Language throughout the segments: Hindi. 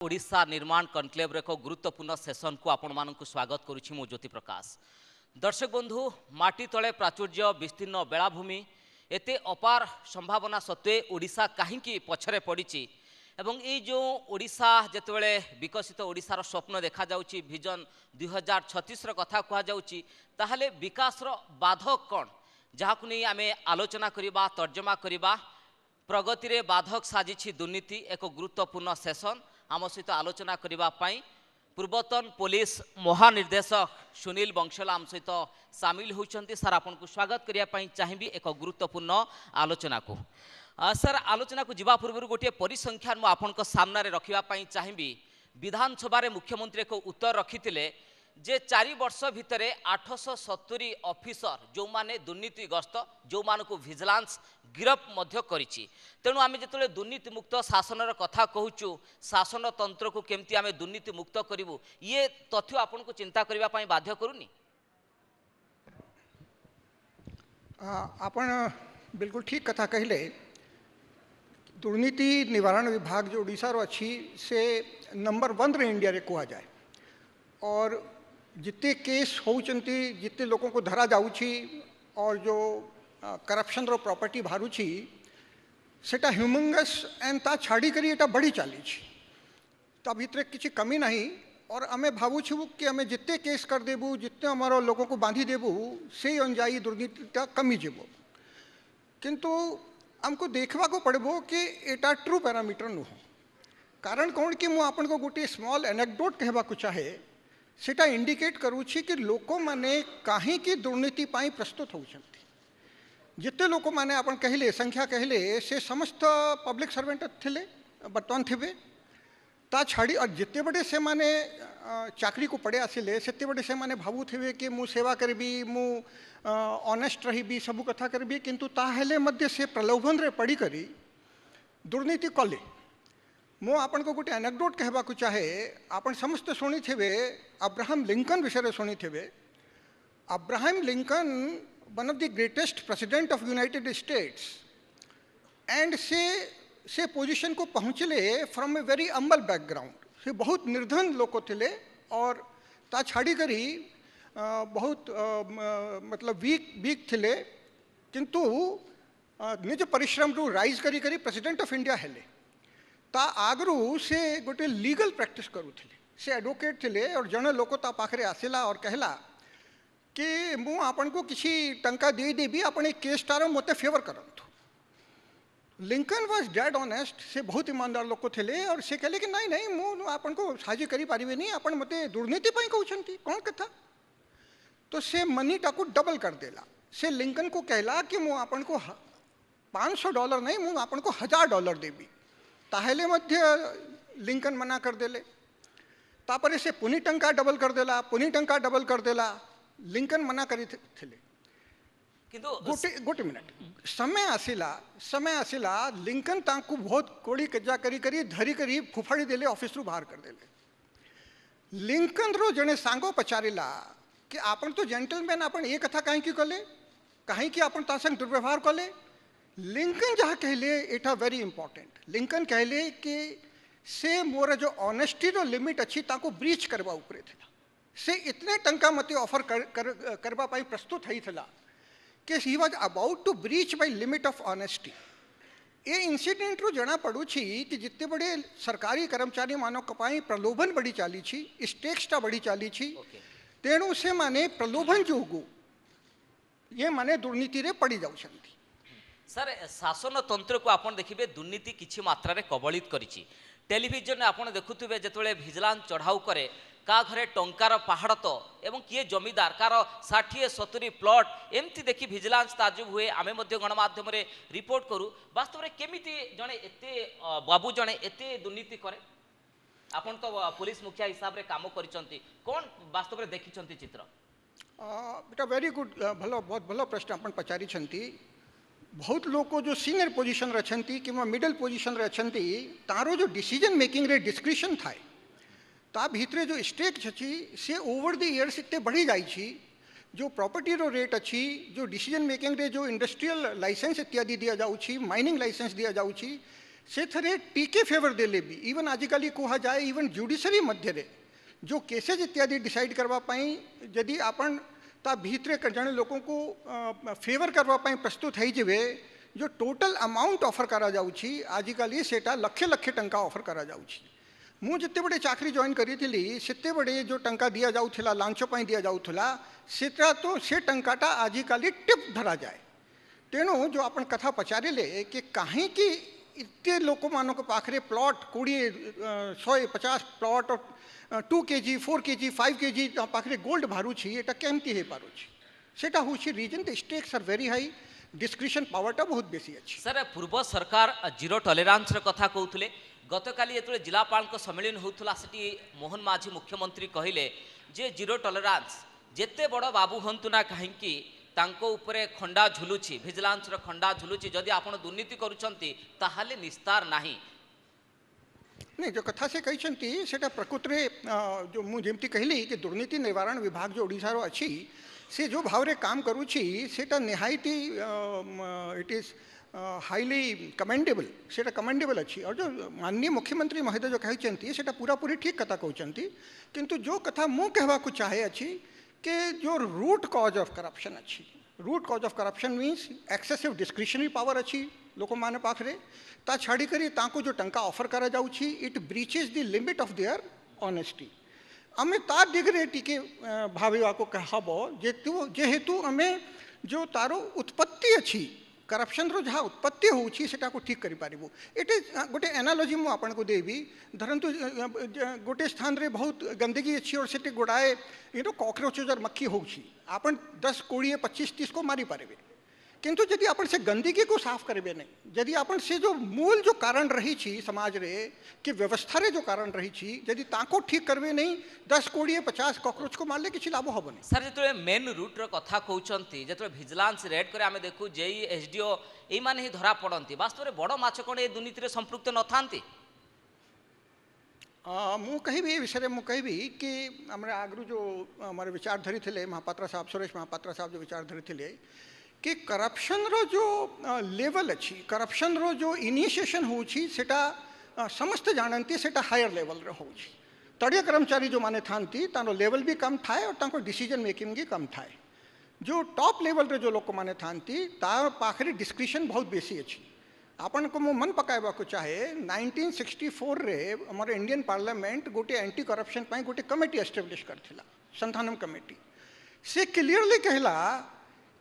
ओडिशा निर्माण कनक्लेव एक गुरुत्वपूर्ण सेसन को आपण मानक स्वागत करुछि मु ज्योति प्रकाश। दर्शक बंधु, माटी तले प्राचुर्य विस्तीर्ण बेलाभूमि एते अपार संभावना सत्वे ओडिशा कहीं पछरे पड़ी एवं ये जो ओडिशा जेतेबेले विकसित ओडिशार स्वप्न देखा जाउछि विजन 2036 कथा कहा जाउछि ताहले विकासर बाधक कौन जहाकु नहीं आमे आलोचना करिबा तर्जमा करिबा। प्रगति रे बाधक साजिछि दुर्नीति एक गुरुत्वपूर्ण सेसन आम सहित आलोचना करने पूर्वतन पुलिस महानिर्देशक सुनील बंशला आम सहित सामिल होती। सर आपन को स्वागत करने चाहिए एक गुरुत्वपूर्ण आलोचना को। सर आलोचना को जीवा पूर्व गोटे परिसंख्यान मु आपन को सामने रखापी चाहिए। विधानसभा मुख्यमंत्री एक उत्तर रखी जे 4 वर्ष भितर 870 ऑफिसर जो माने दुर्नीतिग्रस्त जो मान को विजिलेंस गिरफ मध्य करिछि। तेणु आम जो दुर्नीति मुक्त शासन कथा कहूँ शासन तंत्र को केमती आम दुर्नीति मुक्त करूँ ये तथ्य आपन को चिंता करने बाध्य करूनी। आपण बिल्कुल ठीक कथा कहले। दुर्नीति निवारण विभाग जो ओडिशा रो अच्छी से नंबर 1 रे इंडिया रे कहा जाए और जिते केस होउचंती जिते लोगों को धरा जाउछि और जो करप्शन रो प्रॉपर्टी बाहरुछि सेटा ह्यूमंगस एंड ता छाड़ी करी एटा बढ़ी चली ता भितर किसी कमी नहीं। और आमे भावुछु कि आमे जिते केस कर देबू जिते हमारो लोगों को बांधी देबू से अनुजाई दुर्नीतिटा कमी जेबो। किंतु हमको देखवा को पड़बो कि एटा ट्रू पैरामीटर नु हो। कारण कौन कि मु आपन को गोटे स्मॉल एनेक्डोट कहबा को चाहे सेटा इंडिकेट करूछि कि लोक माने काहे कि दुर्नीति पाई प्रस्तुत होउछंती। जिते लोक माने आपन कहले संख्या कहले से समस्त पब्लिक सर्वेंट थिले बर्तमान थिबे ता छाड़ी और जिते बड़े से माने चाकरी को पड़े आसिले सेते बड़े से माने भावु थिबे कि मु सेवा करबी मु ऑनेस्ट रहिबी सबु कथा करबी किंतु ताहेले मध्य से प्रलोभन रे पड़ी करी दुर्नीति कले। मु आपन को गोटे एनेक्डोट कहबा को चाहे आपन समस्त शुणी थे अब्राहम लिंकन विषय शुणी थे। Abraham Lincoln one of the greatest president of United states and से पोजीशन को पहुँचले फ्रॉम ए वेरी अम्बल बैकग्राउंड से बहुत निर्धन लोग थे और ता छाड़ी करी बहुत मतलब वीक थिले किंतु निज परिश्रम रु राइज करी करी प्रेसिडेंट ऑफ इंडिया हेले। ता आगरू से गोटे लीगल प्रैक्टिस करूथिले से एडवोकेट थिले और जने लोक ता पाखरे आसिला और कहला कि मु आपन को किसी टंका दे देबी आपन केसटार मते फेवर करंतु। लिंकन वाज डेड ऑनेस्ट से बहुत ईमानदार लोक थिले और से कहले कि नहीं नहीं मु आपन को साहाय्य करी पारिबे नहीं आपन मते दुर्नीति पई कहउछंती कौन कथा। तो से मनी टाकू डबल कर देला। से लिंकन को कहला कि मु आपन को $500 नहीं मु आपन को $1000 देबी ताहेले मध्य लिंकन मना कर देले। तापरे से पुनी टंका डबल कर देला पुनी टंका डबल कर देला लिंकन मना करी थिले। किंतु गोटे मिनट समय आसिला लिंकन तांकू बहुत कोड़ी कज्जा करी करी धरी करी फुफाड़ी देले ऑफिस रु बाहर कर देले। लिंकन रो जने सांगो पचारिला कि आपन तो जेंटलमैन आपन ये कथा काहे की कले काहे कि आपन ता संग दुर्व्यवहार कले। लिंकन जहाँ कहले इटा वेरी इंपॉर्टेंट लिंकन कहले कि से मोर जो ऑनेस्टी रो लिमिट अच्छी ताको ब्रीच करवा उपरे थिला से इतने टंका मते ऑफर करवा पाई प्रस्तुत हई थिला कि he was about to breach by limit of honesty. ये इंसिडेंट रो जना पड़ू छी कि जितने बड़े सरकारी कर्मचारी मानो कपाई प्रलोभन बड़ी चाली छी स्टेक्सटा बड़ी चाली छी तेणु से माने प्रलोभन जोगु ये माने दुर्नीति रे पड़ी जाउछंती। सर शासन तंत्र को आपन देखिबे दुर्नीति किछि मात्रा रे कबलित करिछि। टेलीविजन आपन देखुथिबे जेतबेले विजिलेंस चढ़ाऊ करे का घरे टंकार पहाड़ तो एवं किए जमीदार कार 60-70 प्लॉट एमती देखि विजिलेंस ताजुब हुए आमे मध्य गणमाध्यम रे रिपोर्ट करू वास्तव रे केमिति जणे एते बाबू जणे एते दुर्नीति करे। आपन तो पुलिस मुखिया हिसाब रे काम करिसंती कोन वास्तव रे देखिसंती चित्र। बेटा वेरी गुड भलो बहुत भलो प्रश्न आपन पचारी छंती। बहुत लोग जो सीनियर पोजीशन रही कि मिडल पोजीशन रही तारो जो डिसीजन मेकिंग रे डिस्क्रिशन थाए ता भीतरे जो स्टेक छी से ओवर द इयर्स इतने बढ़ी जाई जो प्रॉपर्टी रो रेट अच्छी जो डिसीजन मेकिंग रे जो इंडस्ट्रियल लाइसेंस इत्यादि दिया जाउछि माइनिंग लाइसेंस दिया जाउछि से थरे टीके फेवर देले भी इवन आजिकल कह जाए इवन जुडिशरी मध्य जो केसेज इत्यादि डिसाइड करवाई जदि आपण ता भीतर जड़े लोक को फेवर करवाई प्रस्तुत होइबे जो टोटल अमाउंट ऑफर करा जाउछि आजिकल सेटा लक्षे लक्षे टंका ऑफर करा जाउछि मु जिते बड़े चाकरी जॉइन करी सेते बड़े जो टंका दिया जाउथला लांच पई दिया जाउथला सेटा तो से टंकाटा आजिकल टिप धरा जाए तेणु जो आपण कथा पचारे कि कहीं कि इतने लोक मान पाखे plot 20-150 plot 2 kg 4 kg 5 kg पाखे गोल्ड बाहरुछि एटा केमती हे पारुछि सेटा होछि reason the stakes are very high discretion पावरटा बहुत बेसी अछि सर पूर्व सरकार जीरो टॉलरेंस कथा कहते गतकाली जो जिलापाल सम्मेलन होता से मोहन माझी मुख्यमंत्री कहले जे जीरो टॉलरेंस जेते बड़ बाबू हंतु ना कहीं उपरे खंडा झुलुची भिजिलांस खंडा झुलुची जदि आपण दुर्नीति करुछंती ताहाले निस्तार नाही नहीं जो कथा से कहते सेटा प्रकृत रे जो मुझे कहली कि दुर्नीति निवारण विभाग जो ओडिशा रो अछि से जो भाव रे काम करुछि सेटा निहायती इट इज हाईली कमेंडेबल सेटा कमेंडेबल अच्छी और जो माननीय मुख्यमंत्री महोदय जो कहते सेटा पूरा पूरी ठीक कथा कहते किंतु जो कथा मु कहवा को चाहे अच्छी कि जो रूट कॉज ऑफ करप्शन अच्छी root cause of corruption means excessive discretionary power अच्छी लोक माने पाखरे ता छाड़ी करी ताको जो टंका ऑफर करा जाउछि it breaches the limit of their honesty आमे ता डिग्री टिके भाविवा को कहबो जेहेतु आमे जो तारो उत्पत्ति अच्छी करप्शन रो जहाँ उत्पत्ति होउछि सेटा को ठीक करि पारिबो इट इज गोटे एनालॉजी मु आपन को देबी धरंतु गोटे स्थान रे बहुत गंदगी अच्छी और सेटे गोडाए कॉकरोचेज और मक्खी होउछि आपन 10 20 25 30 को मारी पारिबे किंतु यदि अपन से गंदगी को साफ करेंगे नहीं यदि अपन से जो मूल जो कारण रही छी समाज रे कि व्यवस्था रे जो कारण रही छी यदि ताको ठीक करबे नहीं 10 20 50 कॉकरोच को मारले किछि लाभ होबनी सर जेतले मेन रूट रो कथा कहउचंती जेतले विजिलेंस रेड करे आमे देखु जेई एसडीओ एई माने ही धरा पड़ंती वास्तव रे बड़ माछ कोन ए दुर्नीति रे संपृक्त न थांती मु कहबी विषय मु कहबी कि हमरा आगरु जो हमारे विचारधारी थिले महापात्रा साहब सुरेश महापात्रा साहब जो विचारधारी थिले कि करप्शन रो जो लेवल अच्छी करप्शन रो जो इनिशिएशन होउछि सेटा समस्त जानती सेटा हायर लेवल रे होउछि तड़िया कर्मचारी जो माने थांती तानो लेवल भी कम थाए और ताको डिसीजन मेकिंग भी कम थाए जो टॉप लेवल रे जो लोक माने थांती तार पाखरे डिस्क्रिशन बहुत बेसी अच्छी आपन को मु मन पकाइबा को चाहे 1964 रे हमर इंडियन पार्लियामेंट गोटे एंटी करप्शन पई गोटे कमिटी एस्टेब्लिश करथिला संधानम कमिटी से क्लियरली कहला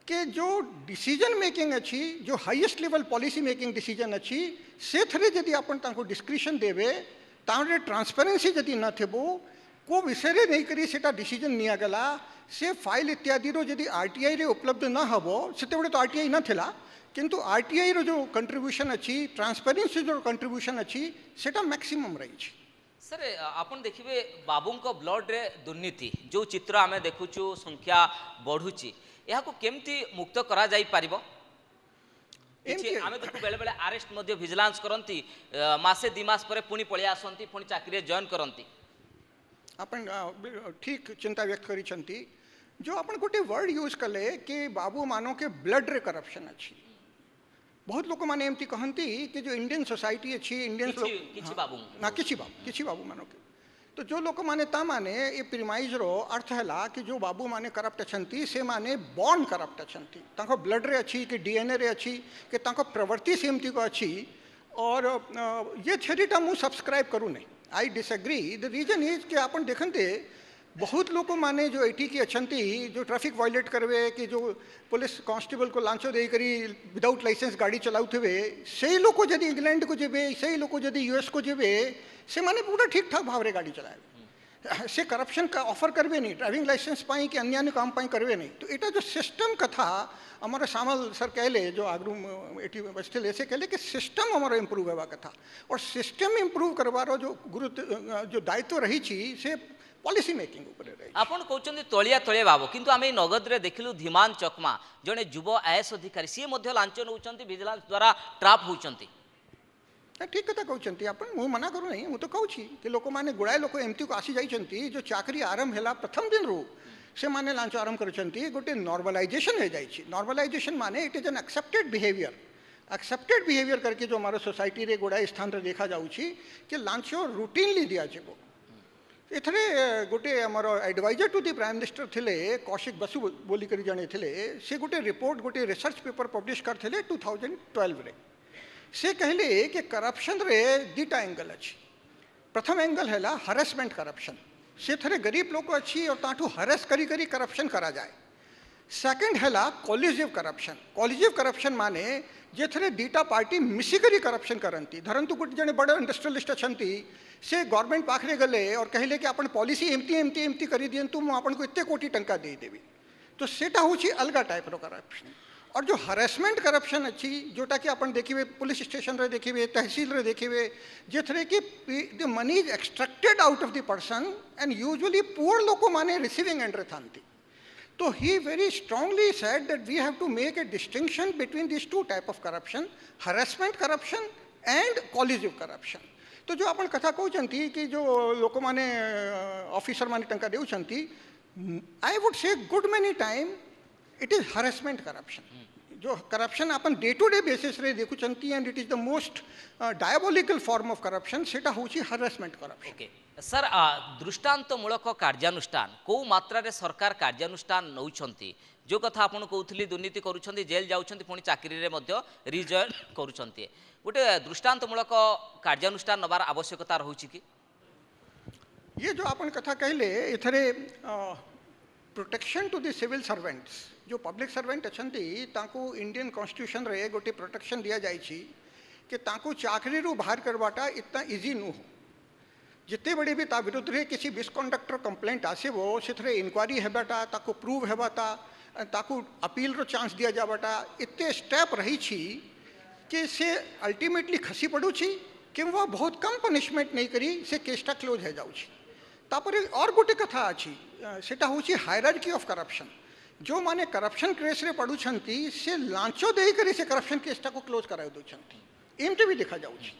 कि जो डिसीजन मेकिंग अच्छी जो highest level policy making decision अच्छी से थरे यदि अपन ताको डिस्क्रिशन देवे तारे ट्रांसपेरेंसी यदि न थेबो को विषय रे नहीं करी सेटा डिसीजन निया गला से फाइल इत्यादि रो यदि आरटीआई रे उपलब्ध न हबो सेते बड़े तो आरटीआई न थिला किंतु आरटीआई रो जो कंट्रीब्यूशन अच्छी ट्रांसपेरेंसी जो कंट्रीब्यूशन अच्छी सेटा मैक्सिमम रही छी सर आपन देखिबे बाबूंक ब्लड रे दुर्नीति जो चित्र आमे देखुछु संख्या बढ़ुची यहाँ को केमती मुक्त करा जाई पारिबो आमे देखु बेले बेले अरेस्ट मध्य विजिलेंस करंती मासे 2 मास परे पुनी पळि आसंती पुनी चाकरी जॉइन करंती अपन ठीक चिंता व्यक्त करी छंती जो अपन गोटे वर्ड यूज कले कि बाबू मानो के ब्लड रे करप्शन अच्छी बहुत लोक माने एमती कहंती कि जो इंडियन सोसाइटी अच्छी इंडियन किछि बाबू ना किछि बाबू मानो के तो जो लोक माने ता माने ये प्रीमाइज रो अर्थ हैला कि जो बाबू माने करप्ट अछंती से माने बॉर्न करप्ट अछंती ताको ब्लड रे अच्छी कि डीएनए रे अच्छी कि ताको प्रवृत्ति सेमती को अच्छी और ये थ्योरीटा मु सब्सक्राइब करू नहीं I disagree the reason is कि अपन देखंते बहुत लोग माने जो एटी की अछंती जो ट्रैफिक वायलेट करवे कि जो पुलिस कांस्टेबल को लांचो दे करी विदाउट लाइसेंस गाड़ी चलाउथबे सही लोग जदि इंग्लैंड को जेबे सही लोग जदि यूएस को जेबे से माने पूरा ठीक ठाक भाव रे गाड़ी चलाए से करप्शन का ऑफर करवे नहीं ड्राइविंग लाइसेंस पाई कि अन्य काम पाई करवे नहीं तो एटा जो सिस्टम कथा हमारे सामल सर कहले जो आगरू एटी बचते ऐसे कहले कि सिस्टम हमारा इम्प्रूव हेबा कथा और सिस्टम इम्प्रूव करवार जो गुरुत्व जो दायित्व रही से पॉलिसी मेकिंग ऊपर रही आपण कहउछन्ती तलिया तळे बाबू किंतु आमे नगद रे देखिलु धीमान चकमा जने युव आईएएस अधिकारी सी मध्य लांच नउछन्ती विजिलेंस द्वारा ट्रैप होउछन्ती ठीक कथा कहउछन्ती आपण मु मना करू नहीं मु तो कहउछि कि लोक माने गुड़ाए लोक एमती को आसी जाइछन्ती जो चाकरी आरंभ हैला प्रथम दिन रो से माने लांच आरंभ करछन्ती गोटे नॉर्मलाइजेशन हो जाइछि नॉर्मलाइजेशन माने it is an accepted behaviour accepted behaviour करके जो हमारा सोसाइटी रे गुड़ाए स्थान रे देखा जाउछि कि लांच रूटीनली दिया जाबो एथरे गोटे आमर adviser to the prime minister थिले कौशिक बसु बोली करी जणे थिले से गोटे रिपोर्ट गोटे रिसर्च पेपर पब्लिश करथिले 2012 रे से कहले कि करप्शन रे दीटा एंगल अछि प्रथम एंगल हैला हरेसमेंट करप्शन से थरे गरीब लोक अच्छी और ताठू हरेस करी करी करप्शन करा जाए सेकंड हैला कॉलिजिव करप्शन माने जे थरे दीटा पार्टी मिसिकरी करप्शन करंती धरंतु गोटे जने बड़ इंडस्ट्रियलिस्ट अछंती से गवर्नमेंट पाखरे गले और कहले कि अपन पॉलिसी एमती एमती एमती करी दियंतु मु आपन को इत्ते कोटी टंका दे देबी तो सेटा होची अलगा टाइप रो करप्शन और जो हरेसमेंट करप्शन अच्छी जोटा कि अपन देखिए पुलिस स्टेशन रे देखिए तहसील रे देखिए जे थरे कि the money is extracted out of the person and usually poor लोको माने रिसीविंग एंड रे थांती तो he very strongly said that we have to make a distinction between this two type of corruption harassment corruption and collusive corruption तो जो अपन कथा कहउचंती कि जो लोक माने ऑफिसर माने टंका देउचंती I would say good many time it is harassment corruption जो करप्शन अपन डे टू डे बेसिस रे देखुचंती and it is the most diabolical form of corruption सेटा होची हरेसमेंट करप्शन ओके सर दृष्टांतमूलक कार्यानुष्ठान को मात्रा रे सरकार कार्यानुष्ठान नौछंती जो कथा आपण कहउथली दुर्नीति करूछंती जेल जाउछंती पुणी चाकरी रे मध्य रिजॉइन करूछंती गोटे दृष्टांतमूलक कार्यानुष्ठान नबार आवश्यकता रहुची कि ये जो अपन कथा कहले एथरे protection to the civil servants जो पब्लिक सर्वेंट अछंती तांको इंडियन कॉन्स्टिट्यूशन रे गोटे प्रोटेक्शन दिया जाइछि कि तांको चाकरी रू बाहर करवाटा इतना इजी नु हो जिते बड़े भी ता विरुद्ध रे किसी मिसकंडक्टर कंप्लेंट आसेबो सेथरे इंक्वायरी हेबाटा ताको प्रूव हेबाता ताको अपील रो चांस दिया जाबाटा इत्ते स्टेप रही छी कि से अल्टीमेटली खसी पड़ू छी किंवा बहुत कम पनिशमेंट नहीं करी से केसटा क्लोज है जाउछि तापरे और गोटे कथा अछि सेटा होछि हायरार्की ऑफ करप्शन जो माने करप्शन केस रे पड़ुछंती से लांचो देई करी से करप्शन केसटा को क्लोज कराय दोछंती एमते भी देखा जाउछि।